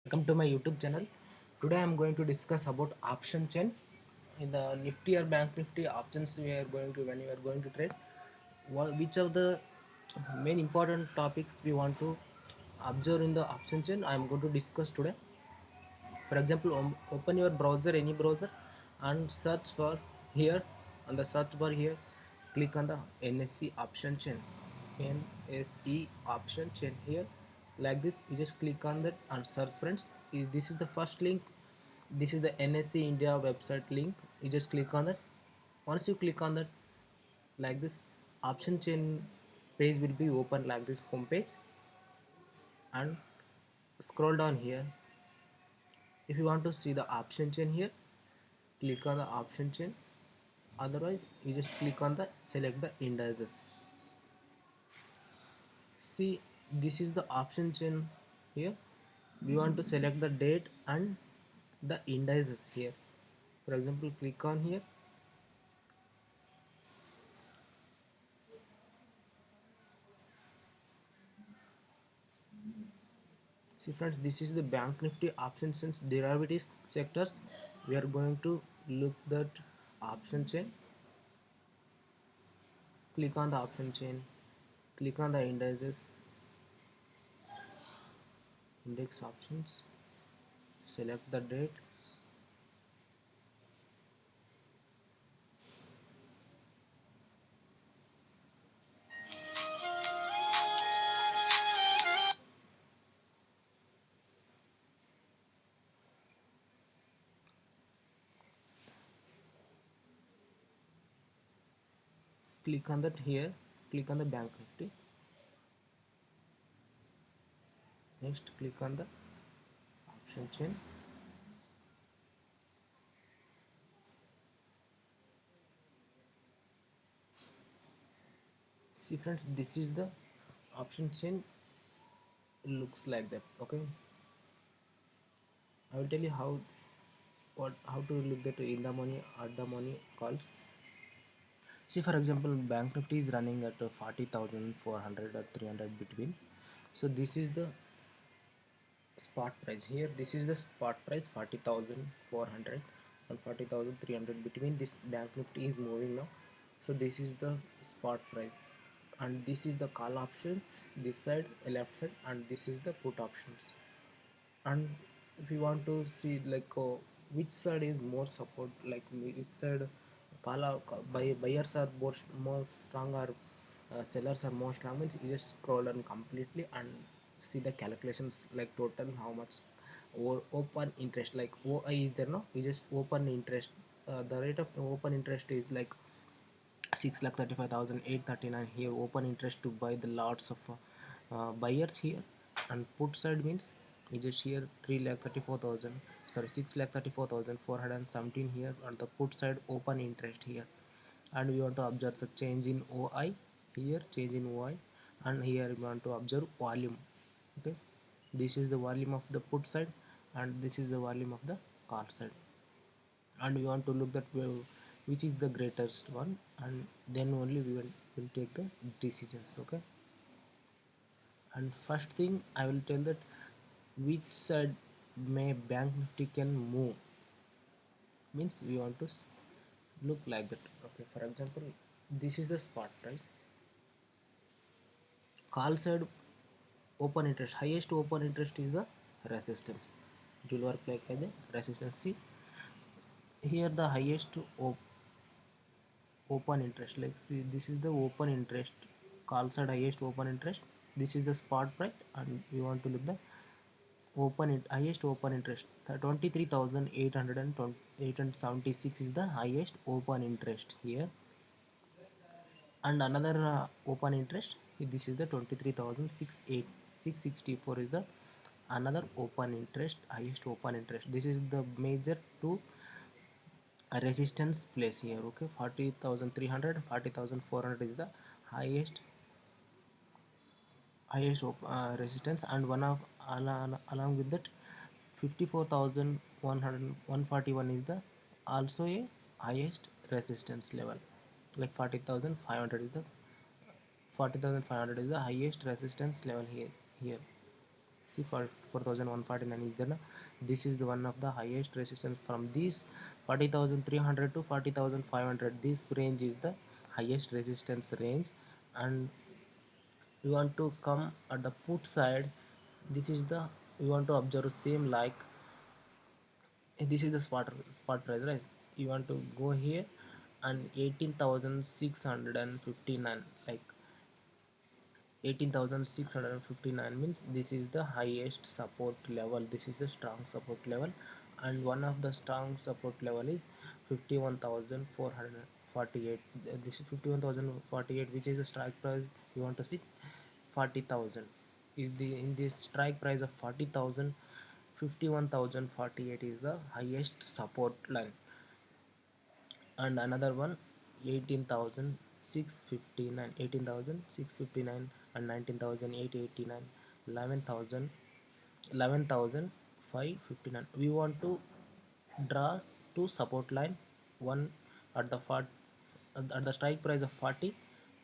Welcome to my YouTube channel. Today I am going to discuss about option chain in the Nifty or Bank Nifty options. We are going to when you are going to trade, which of the main important topics we want to observe in the option chain. I am going to discuss today. For example, open your browser, any browser, and search for here on the search bar here. Click on the NSE option chain, NSE option chain here. Like this, you just click on that and search, friends. This is the first link. This is the NSE India website link. You just click on that. Once you click on that, like this, option chain page will be open like this home page, and scroll down here. If you want to see the option chain here, click on the option chain. Otherwise, you just click on the select the indices. See, this is the option chain here. We want to select the date and the indices here. For example, click on here. See, friends, this is the Bank Nifty option chains derivatives sectors. We are going to look that option chain. Click on the option chain. Click on the indices, index options. Select the date. Click on that here. Click on the Bank Nifty. Next, click on the option chain. See, friends, this is the option chain. It looks like that. Okay, I will tell you how to look that in the money at the money calls. See, for example, Bank Nifty is running at 40,400 or 300 between. So this is the spot price here. This is the spot price 40,400 and 40,300 between. This Bank Nifty is moving now. So this is the spot price, and this is the call options. This side, left side, and this is the put options. And if you want to see like which side is more support, like which side buyers are more strong, or sellers are more strong, means you just scroll down completely and see the calculations, like total how much or open interest, like OI is there, no, you just open interest. The rate of open interest is like 6,35,839 here. Open interest to buy the lots of buyers here. And put side means you just here 3,34,000, sorry, 6,34,417 here on the put side. Open interest here, and we want to observe the change in OI here, change in OI, and here we want to observe volume. Okay, this is the volume of the put side, and this is the volume of the call side, and we want to look that which is the greatest one, and then only will take the decisions. Okay, and first thing I will tell that which side may Bank Nifty can move, means we want to look like that. Okay, for example, this is the spot price. Call side open interest, highest open interest is the resistance. It will work like as a resistance. See here the highest open interest, like see this is the open interest, call side highest open interest. This is the spot price, and we want to look the highest open interest. The 23,876 is the highest open interest here. And another open interest, this is the 23,664 is the another open interest, highest open interest. This is the major two resistance place here. Okay, 40,300, 40,400 is the highest resistance, and one of along with that 54,100, 141 is the also a highest resistance level. Like 40,500 is the 40,500 is the highest resistance level here. see for 4149 is there. This is the one of the highest resistance from these 40,300 to 40,500. This range is the highest resistance range. And you want to come at the put side. This is the, you want to observe same like this is the spot price, right? You want to go here and 18,659, like 18,659 means this is the highest support level, this is the strong support level. And one of the strong support level is 51,448. This is 51,048, which is the strike price. You want to see 40,000 is the, in this strike price of 40,000, 51,048 is the highest support line. And another one 18,659, 18,659 and 19,889, 11,000, 11,559. We want to draw two support line, one at the at the strike price of 40,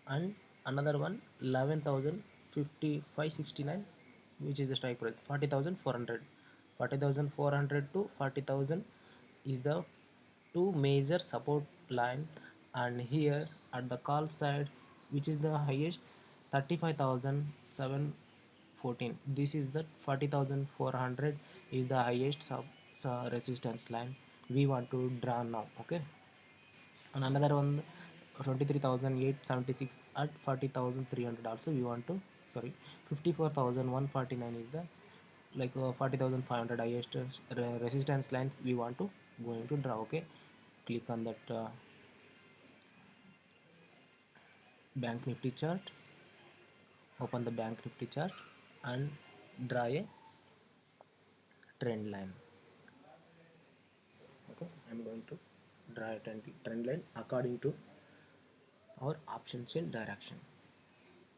and another one 11,569, which is the strike price 40,400. 40,400 to 40,000 is the two major support line. And here at the call side, which is the highest, 35,714. This is the 40,400 is the highest resistance line we want to draw now. Okay, and another one 23,876 at 40,300 also we want to, sorry, 54,149 is the, like 40,500 highest resistance lines we want to going to draw. Okay, click on that bank nifty chart, open the bank nifty chart and draw a trend line. Okay, I'm going to draw a trend line according to our option chain direction.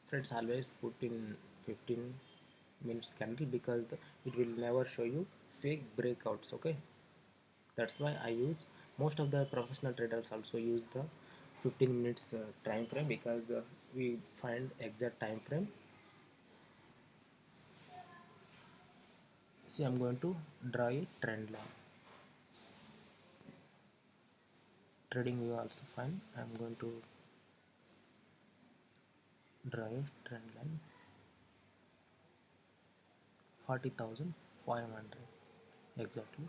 Friends, always put in 15 minutes candle because it will never show you fake breakouts. Okay, that's why I use, most of the professional traders also use the 15 minutes time frame, because we find exact time frame. See, I'm going to draw a trend line. Trading view also fine. I'm going to draw a trend line 40,500 exactly.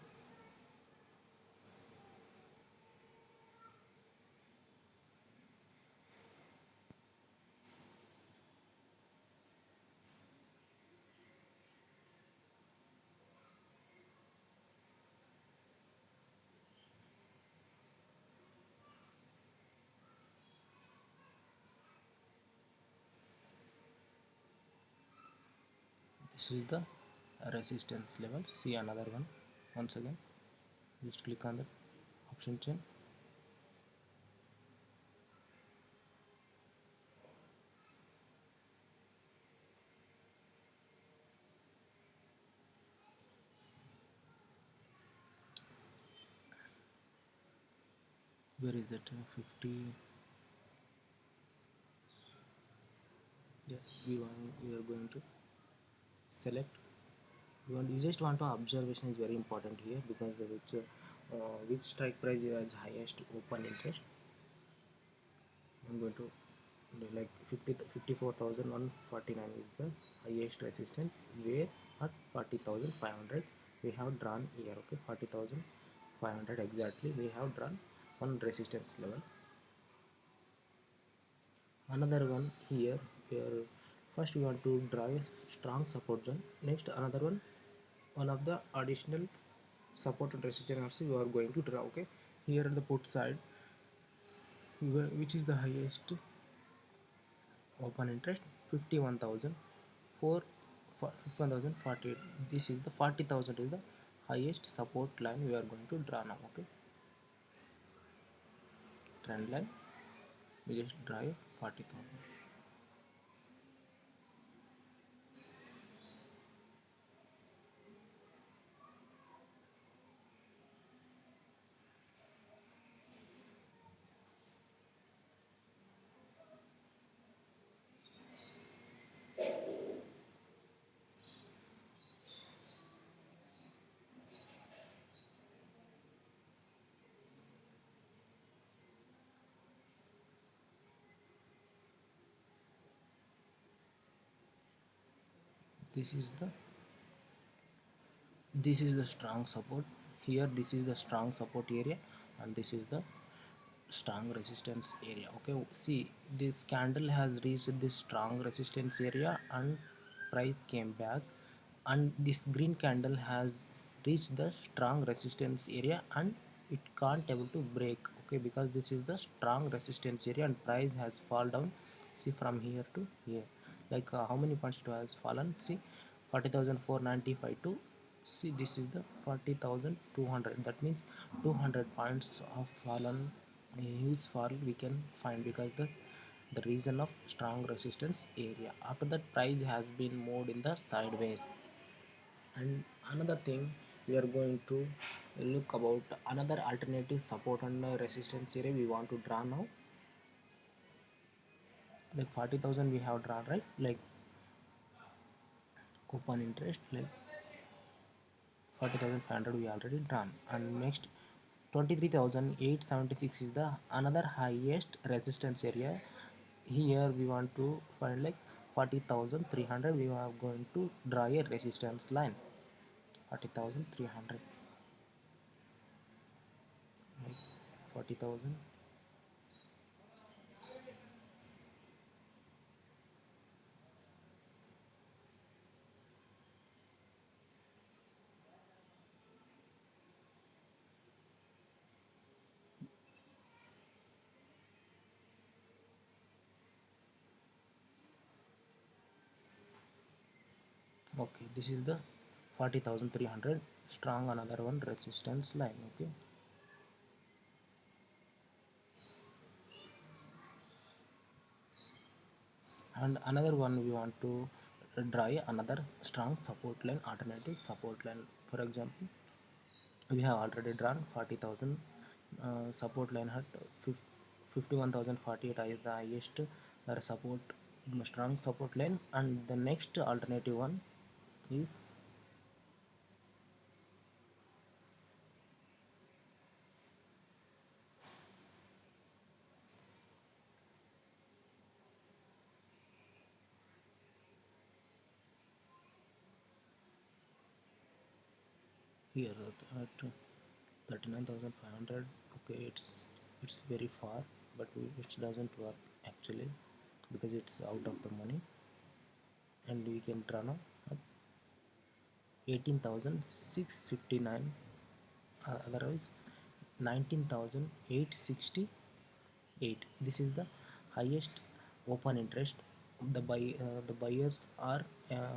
This is the resistance level. See another one. Once again, just click on the option chain. Where is it? 50. Yes, we are going to select. You just want to observation is very important here, because which strike price has highest open interest. I'm going to do like 54,149 is the highest resistance, where at 40,500 we have drawn here. Okay, 40,500 exactly we have drawn one resistance level. Another one here, where first we want to draw a strong support zone, next another one of the additional support and resistance also we are going to draw. Okay, here at the put side, which is the highest open interest, 51,000 for 51,048. This is the 40,000 is the highest support line we are going to draw now. Okay, trend line we just draw a 40,000. this is the this is the strong support here, this is the strong support area, and this is the strong resistance area. Okay, see, this candle has reached this strong resistance area and price came back, and this green candle has reached the strong resistance area and it can't able to break. Okay, because this is the strong resistance area and price has fall down. See, from here to here, like how many points it has fallen. See, 40,495 to, see, this is the 40,200. That means 200 points of fallen, huge fall we can find, because the reason of strong resistance area. After that, price has been moved in the sideways. And another thing, we are going to look about another alternative support and resistance area we want to draw now. Like 40,000 we have drawn, right? Like open interest, like 40,500 we already drawn, and next 23,876 is the another highest resistance area. Here we want to find like 40,300. We are going to draw a resistance line, 40,300, like 40,000. Okay, this is the 40,300 strong, another one resistance line. Okay, and another one we want to draw another strong support line, alternative support line. For example, we have already drawn 40,000 support line at 51,048 is the highest support, strong support line. And the next alternative one is here at 39,500. Okay, it's very far, but it doesn't work actually, because it's out of the money. And we can draw now at 18,659, otherwise 19,868. This is the highest open interest. The buyers are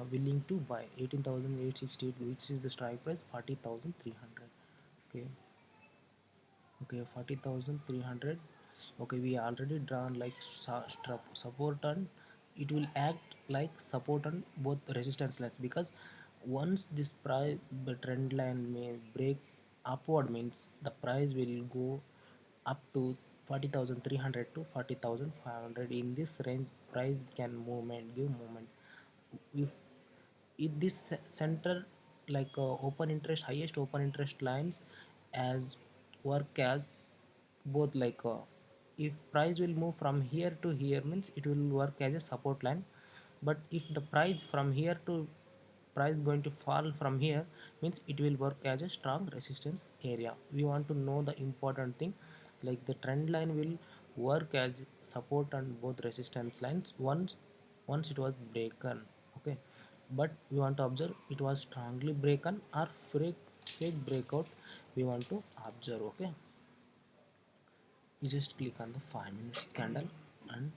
willing to buy 18,868, which is the strike price 40,300. Okay, okay, 40,300. Okay, we already drawn like support, and it will act like support on both resistance lines, because once this price, the trend line may break upward, means the price will go up to 40,300 to 40,500. In this range, price can movement, give movement. If this center, like open interest, highest open interest lines as work as both, like if price will move from here to here, means it will work as a support line. But if the price from here to price going to fall from here, means it will work as a strong resistance area. We want to know the important thing, like the trend line will work as support on both resistance lines once it was broken. Okay, but we want to observe it was strongly broken or fake breakout, we want to observe. Okay, you just click on the 5 minutes candle and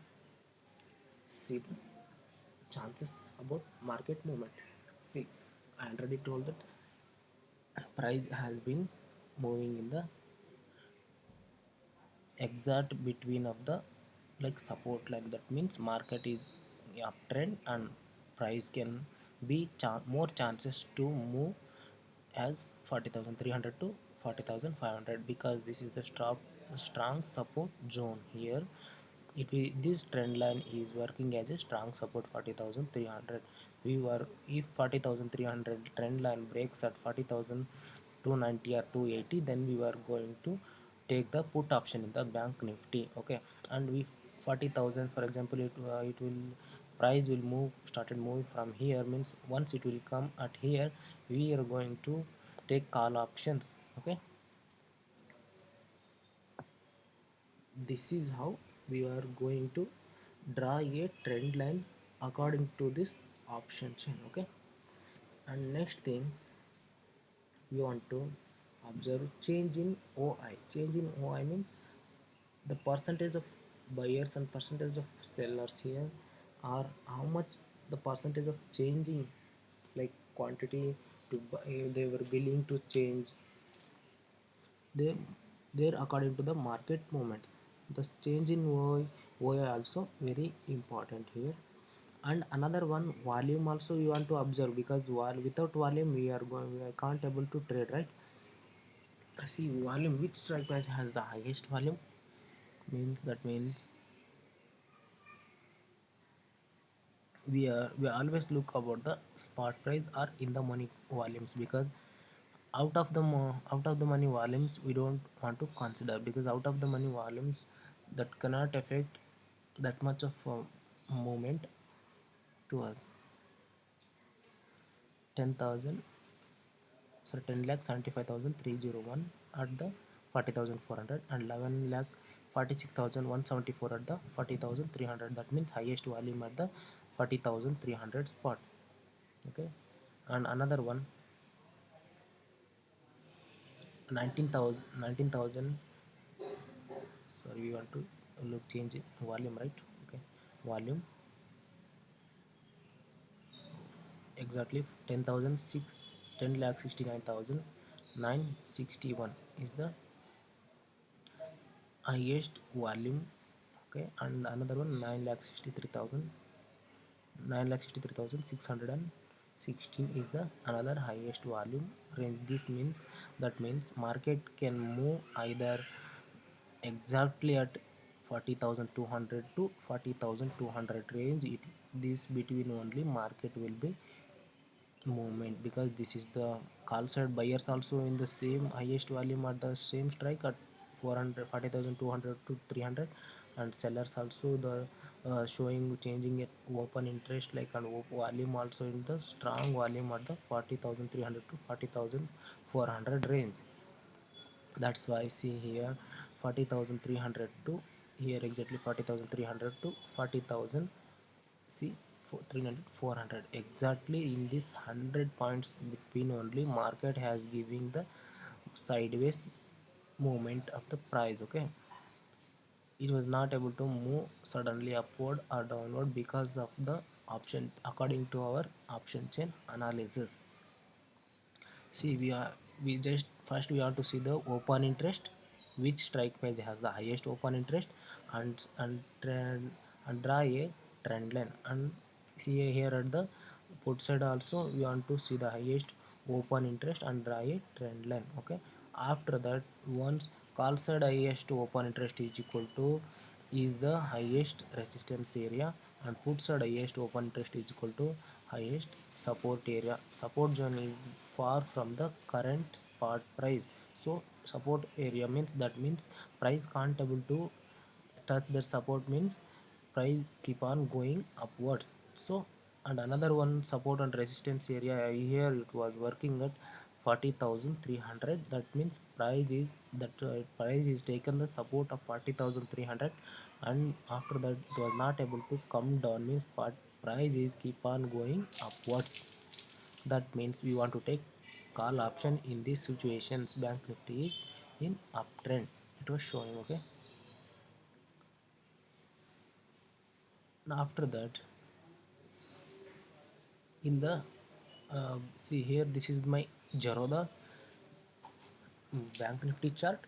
see the chances about market movement. See, I already told that price has been moving in the exact between of the like support line. That means market is uptrend and price can be more chances to move as 40,300 to 40,500, because this is the strong support zone here. This trend line is working as a strong support 40,300. We were, if 40,300 trend line breaks at 40,290 or 280, then we were going to take the put option in the bank nifty. Okay, and if 40,000, for example, it will price will move started moving from here means once it will come at here, we are going to take call options. Okay, this is how we are going to draw a trend line according to this option chain. Okay, and next thing we want to observe change in OI. Change in OI means the percentage of buyers and percentage of sellers here, are how much the percentage of changing, like quantity to buy, they were willing to change they there according to the market movements. The change in OI also very important here. And another one, volume also you want to observe, because without volume we are can't able to trade, right? See volume, which strike price has the highest volume, means that means we always look about the spot price or in the money volumes, because out of the money volumes we don't want to consider, because out of the money volumes that cannot affect that much of movement to us. 10,000, so 10 lakh 75,301 at the 40,400, and 11 lakh 46,174 at the 40,300. That means highest volume at the 40,300 spot. Okay, and another one, 19,000. Sorry, we want to look change it volume, right? Okay, volume exactly 10,006, 10,69,961 is the highest volume. Okay, and another one, 9,63,000, 9,63,616 is the another highest volume range. This means, that means market can move either exactly at 40,200 to 40,200 range. This between only market will be movement, because this is the call side buyers also in the same highest volume at the same strike at 400 40,200 to 300, and sellers also the showing changing it open interest, like, and volume also in the strong volume at the 40,300 to 40,400 range. That's why I see here 40,300 to here exactly 40,300 to 40,000. See, 300 400 exactly in this 100 points between only market has giving the sideways movement of the price. Okay, it was not able to move suddenly upward or downward because of the option, according to our option chain analysis. See, we just first we have to see the open interest, which strike price has the highest open interest, and draw a trend line. And see here at the put side also we want to see the highest open interest and draw a trend line. Okay, after that, once call side highest open interest is equal to is the highest resistance area, and put side highest open interest is equal to highest support area. Support zone is far from the current spot price, so support area means, that means price can't able to touch that support, means price keep on going upwards. So, and another one, support and resistance area, here it was working at 40,300. That means price is taken the support of 40,300, and after that it was not able to come down, means price is keep on going upwards. That means we want to take call option in these situations. Bank Nifty is in uptrend, it was showing. Okay, and after that, in the see here, this is my Zerodha Bank Nifty chart.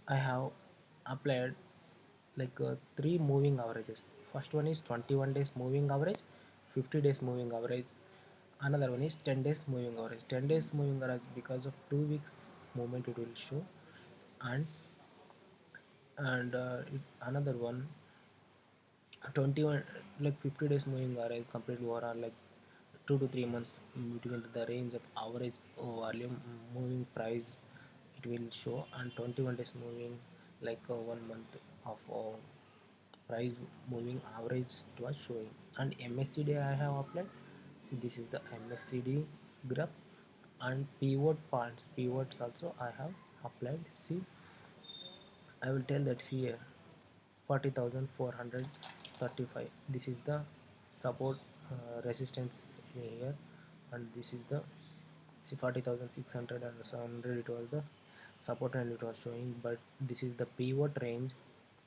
I have applied like three moving averages. First one is 21 days moving average, 50 days moving average. Another one is 10 days moving average. 10 days moving average, because of 2 weeks movement it will show, and another one, 21, like 50 days moving average complete overall, like 2 to 3 months between the range of average volume moving price it will show, and 21 days moving like 1 month of price moving average it was showing, and MACD I have applied. See, this is the MACD graph, and pivot points, pivots also I have applied. See, I will tell that here 40,435, this is the support, resistance here, and this is the, see, 40,600 and 700 it was the support and it was showing, but this is the pivot range.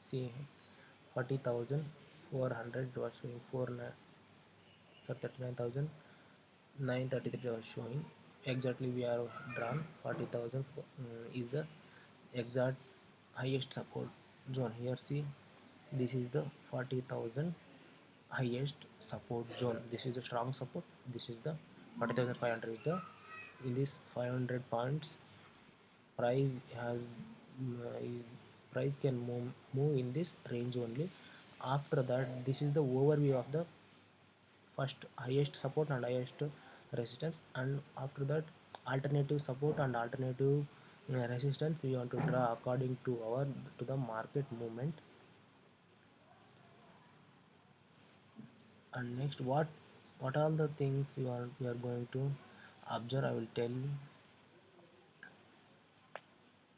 See, 40,400 it was showing, 39,933 was showing. Exactly we are drawn 40,000 is the exact highest support zone here. See, this is the 40,000 highest support zone. This is a strong support. This is the 40,500 is the, in this 500 points price has, is, price can move in this range only. After that, this is the overview of the first highest support and highest resistance, and after that alternative support and alternative resistance we want to draw according to our, to the market movement. And next, what are the things you are going to observe, I will tell you.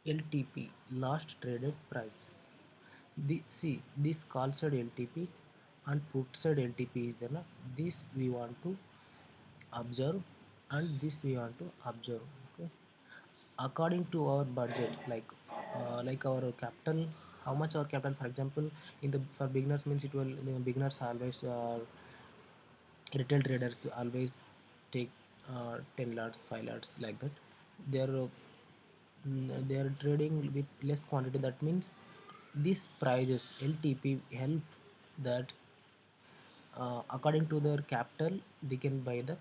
LTP, last traded price. See, this call side LTP and put side LTP is there na? This we want to observe, and this we want to observe. Okay, according to our budget, like our capital, how much our capital. For example, in the, for beginners means it will, the beginners always, retail traders always take 10 lots, 5 lots, like that. They're they're trading with less quantity. That means these prices LTP help that, according to their capital they can buy the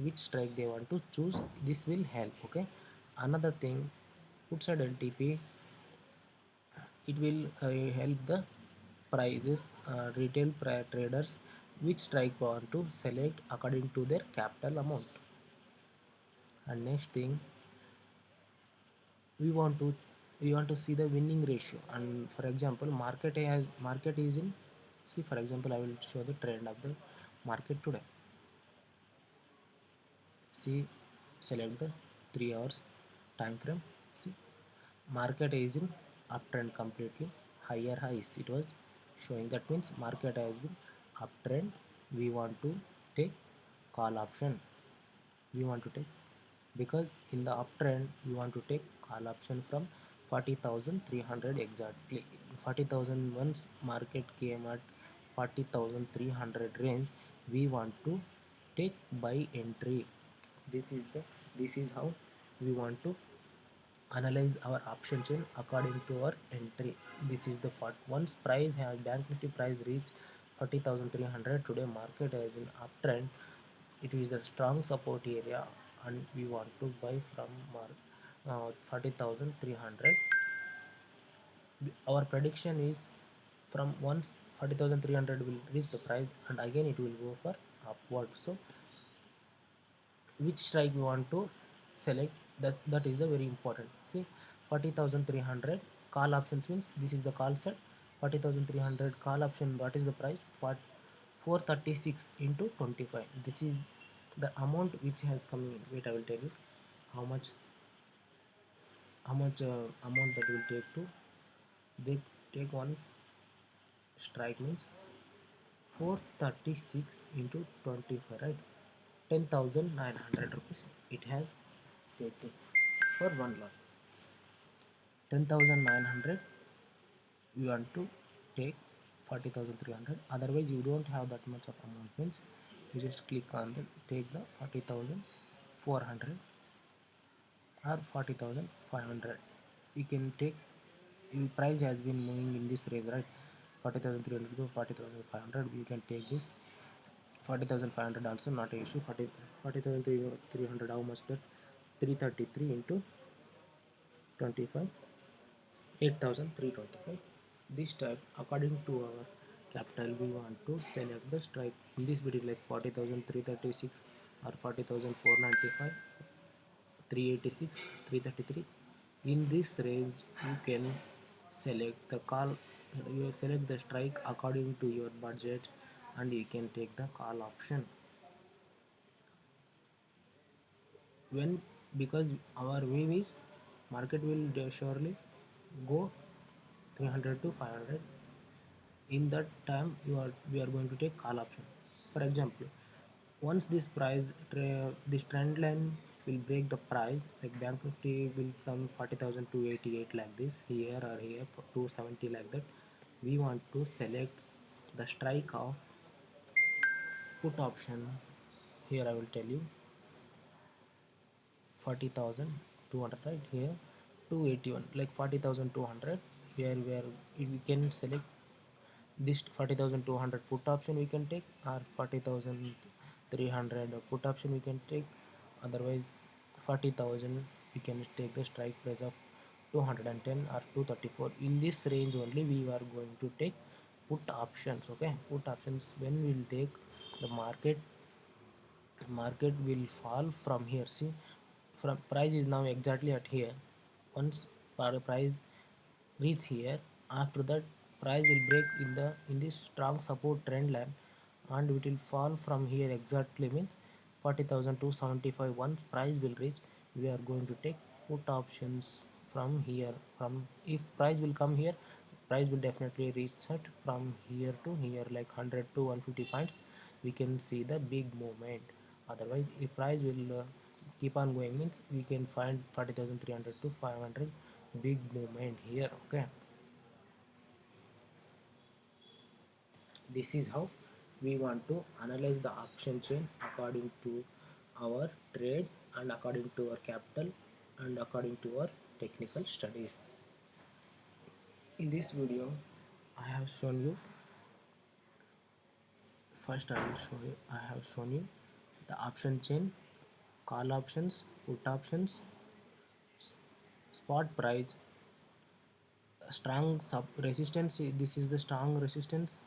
which strike they want to choose. This will help. Okay, another thing, put side LTP, it will help the prices, retail traders which strike want to select according to their capital amount. And next thing, we want to, we want to see the winning ratio. And for example, market is in, see, for example, I will show the trend of the market today. See, select the 3 hours time frame. See, market is in uptrend completely, higher highs it was showing. That means market has been uptrend. We want to take call option, we want to take, because in the uptrend we want to take call option from 40,300 exactly. 40,000, once market came at 40,300 range, we want to take buy entry. This is the, this is how we want to analyze our option chain according to our entry. This is the once price has, bank nifty price reach 40,300, today market has an uptrend, it is the strong support area, and we want to buy from 40,300. Our prediction is from once 40,300 will reach the price, and again it will go for upward. So which strike we want to select, that is a very important. See, 40,300 call options means this is the call set. 40,300 call option, what is the price? 436 into 25, this is the amount which has come in. Wait, I will tell you how much, amount that will take to, they take one strike means 436 into 25, right? 10,900 rupees it has taken for one lot. 10,900 you want to take 40,300, otherwise you don't have that much of amount means you just click on the, take the 40,400 or 40,500. You can take, in price has been moving in this range, right? 40,300 to 40,500, you can take this. 40,500 also not an issue. 40,300 how much that? 333 into 25, 8,325. This type, according to our capital, we want to select the strike in this between, like 40,336 or 40,495, 386, 333. In this range, you can select the call you select the strike according to your budget, and you can take the call option. When, because our view is market will surely go 300 to 500, in that time we are going to take call option. For example, once this trend line will break the price, like bank nifty will come 40,288 like this, here or here for 270 like that, we want to select the strike of put option. Here I will tell you 40,200, right here 281, like 40,200. Here where we can select this 40,200 put option we can take, or 40,300 put option we can take. Otherwise 40,000 we can take the strike price of 210 or 234. In this range only we are going to take put options. Okay, put options, when we'll take the market will fall from here. See, from price is now exactly at here. Once price reach here, after that price will break in this strong support trend line, and it will fall from here exactly, means 40,275. Once price will reach, we are going to take put options from here. From, if price will come here, price will definitely reach it from here to here, like 100 to 150 points we can see the big movement. Otherwise if price will keep on going, means we can find 40,300 to 500 big movement here. Okay, this is how we want to analyze the option chain according to our trade, and according to our capital, and according to our technical studies. In this video I have shown you, first I will show you, I have shown you the option chain, call options, put options, spot price, strong sub resistance. This is the strong resistance,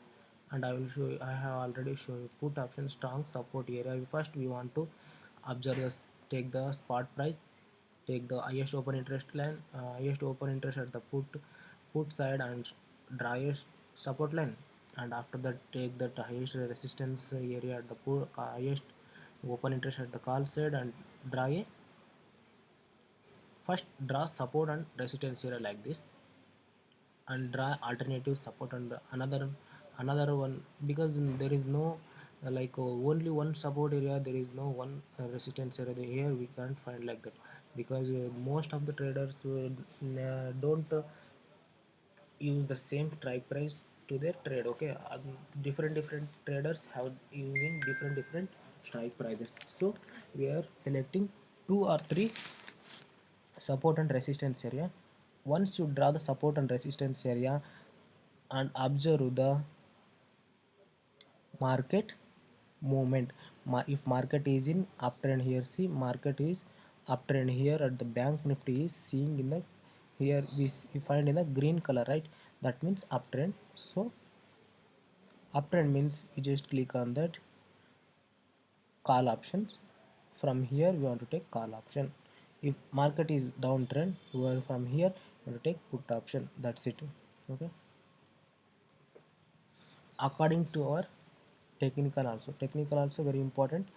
and I will show you, I have already shown you put option strong support area. First we want to observe this, take the spot price, take the highest open interest line, highest open interest at the put side, and driest support line, and after that take the highest resistance area at the highest open interest at the call side, and draw a, first draw support and resistance area like this, and draw alternative support and another one, because there is no only one support area, there is no one resistance area. Here we can't find like that, because most of the traders don't use the same strike price to their trade. Okay, different traders have using different strike prices. So we are selecting two or three support and resistance area. Once you draw the support and resistance area and observe the market movement, if market is in uptrend, here see market is uptrend, here at the bank nifty is seeing in the, here we find in the green color, right? That means uptrend. So uptrend means you just click on that call options. From here we want to take call option. If market is downtrend, we are from here we want to take put option. That's it. Okay, according to our technical also very important.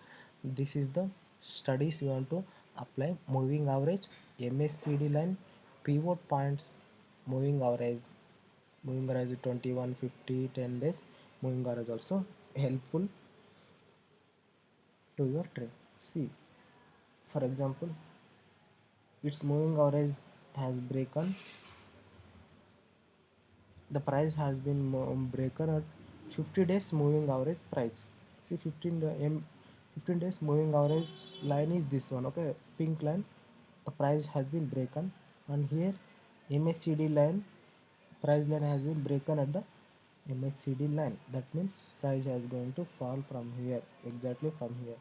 This is the studies we want to apply: moving average, MACD line, pivot points, moving average, 21, 50, 10 days moving average also helpful to your trade. See, for example, its moving average has broken, the price has been broken at 50 days moving average price. See, 15 days moving average line is this one. Okay, pink line, the price has been broken, and here MACD line, price line has been broken at the MACD line. That means price is going to fall from here, exactly from here,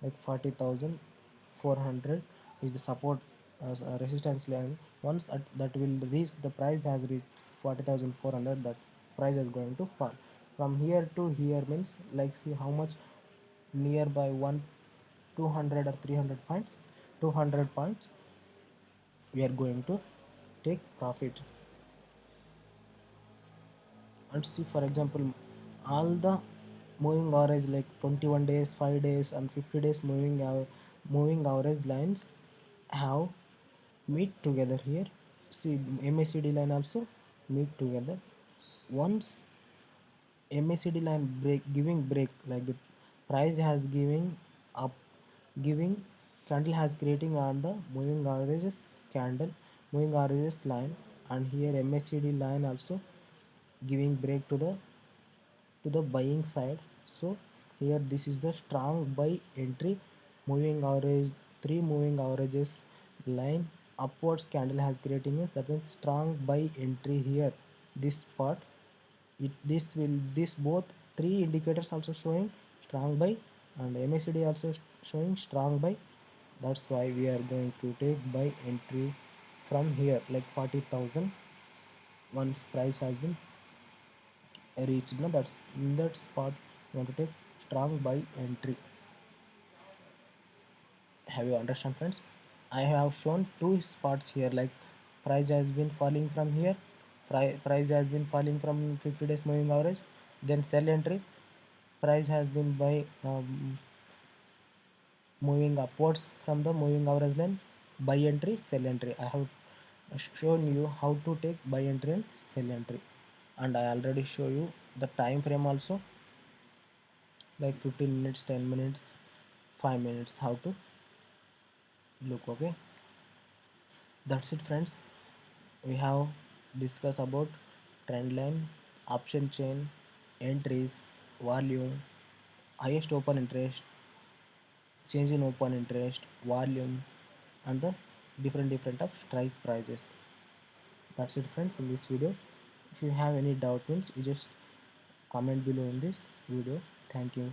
like 40,400 is the support resistance line. Once that will reach, the price has reached 40,400, that price is going to fall from here to here, means like see how much nearby, 200 or 300 points, 200 points we are going to take profit. and see, for example, all the moving average like 21 days, 5 days and 50 days moving average lines have meet together here. See, MACD line also meet together. Once MACD line break, like the price has giving up, giving candle has creating on the moving averages candle, moving averages line, and here MACD line also giving break to the buying side. So here this is the strong buy entry, moving average, three moving averages line upwards candle has creating it, that means strong buy entry here. This part, this both three indicators also showing strong buy, and MACD also showing strong buy. That's why we are going to take buy entry from here, like 40,000 once price has been reached. No, that's in that spot you want to take strong buy entry. Have you understand, friends? I have shown two spots here, like price has been falling from here, price has been falling from 50 days moving average, then sell entry. Price has been by moving upwards from the moving average line, buy entry, sell entry. I have shown you how to take buy entry and sell entry, and I already show you the time frame also, like 15 minutes, 10 minutes, 5 minutes, how to look. Okay, that's it, friends. We have discussed about trend line, option chain, entries, volume, highest open interest, change in open interest, volume, and the different of strike prices. That's it, friends, in this video. If you have any doubt, means you just comment below in this video. Thank you.